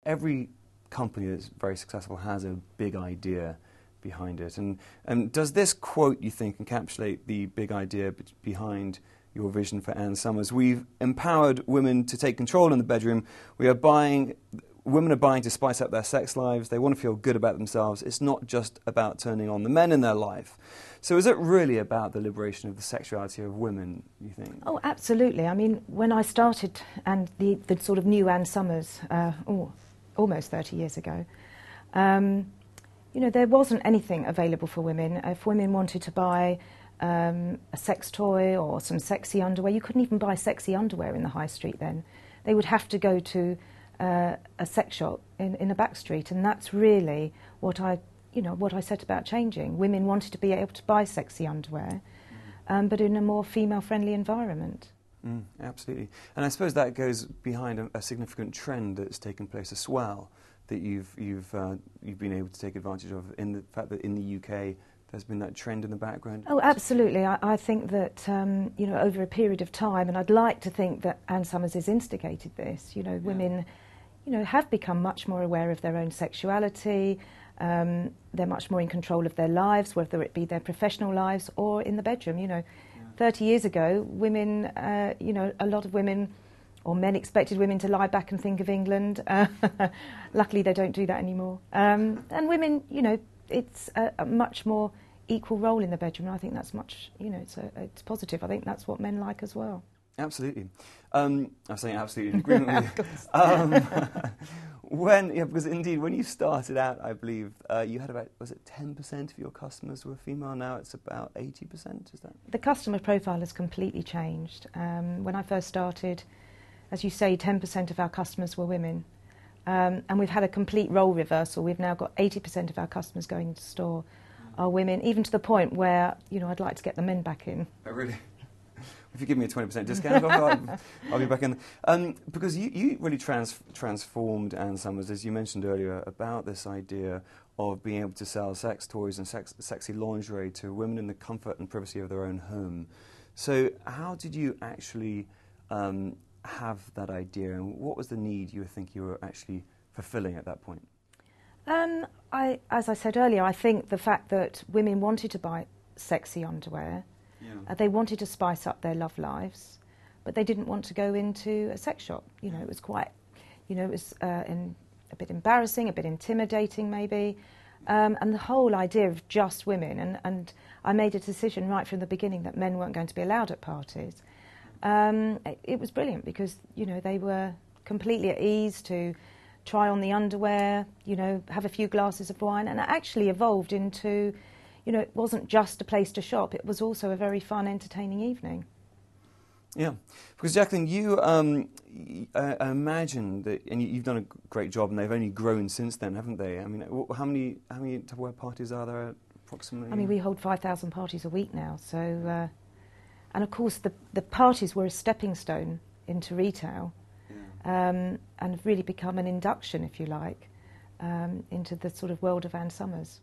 every company that's very successful has a big idea behind it. And does this quote, you think, encapsulate the big idea behind your vision for Ann Summers? We've empowered women to take control in the bedroom. Women are buying to spice up their sex lives. They want to feel good about themselves. It's not just about turning on the men in their life. So is it really about the liberation of the sexuality of women, you think? Oh, absolutely. I mean, when I started, and the sort of new Ann Summers, almost 30 years ago, you know, there wasn't anything available for women. If women wanted to buy a sex toy or some sexy underwear, you couldn't even buy sexy underwear in the high street then. They would have to go to a sex shop in a back street, and that's really what I set about changing. Women wanted to be able to buy sexy underwear, but in a more female-friendly environment. Absolutely. And I suppose that goes behind a significant trend that's taken place as well, that you've been able to take advantage of, in the fact that in the UK there's been that trend in the background. Oh, absolutely. I think that you know, over a period of time, and I'd like to think that Ann Summers has instigated this. You know, women, you know, have become much more aware of their own sexuality. They're much more in control of their lives, whether it be their professional lives or in the bedroom. You know, 30 years ago, women, you know, a lot of women or men expected women to lie back and think of England. Luckily, they don't do that anymore. And women, you know, it's a much more equal role in the bedroom. And I think that's much, you know, it's positive. I think that's what men like as well. Absolutely. I'm saying absolutely in agreement with you. Because indeed, when you started out, I believe you had about, was it 10% of your customers were female? Now it's about 80%, is that? The customer profile has completely changed. When I first started, as you say, 10% of our customers were women. And we've had a complete role reversal. We've now got 80% of our customers going into store are women, even to the point where, you know, I'd like to get the men back in. Oh, really? If you give me a 20% discount, I'll be back in. Because you really transformed Ann Summers, as you mentioned earlier, about this idea of being able to sell sex toys and sexy lingerie to women in the comfort and privacy of their own home. So how did you actually have that idea, and what was the need you think you were actually fulfilling at that point? As I said earlier, I think the fact that women wanted to buy sexy underwear, they wanted to spice up their love lives, but they didn't want to go into a sex shop. You know, it was quite, you know, it was a bit embarrassing, a bit intimidating maybe, and the whole idea of just women, and I made a decision right from the beginning that men weren't going to be allowed at parties. It was brilliant because, you know, they were completely at ease to try on the underwear, you know, have a few glasses of wine, and it actually evolved into, you know, it wasn't just a place to shop, it was also a very fun, entertaining evening. Yeah, because Jacqueline, you imagine that, and you've done a great job, and they've only grown since then, haven't they? I mean, how many Tupperware parties are there approximately? I mean, we hold 5,000 parties a week now, so, and of course the parties were a stepping stone into retail, and have really become an induction, if you like, into the sort of world of Ann Summers.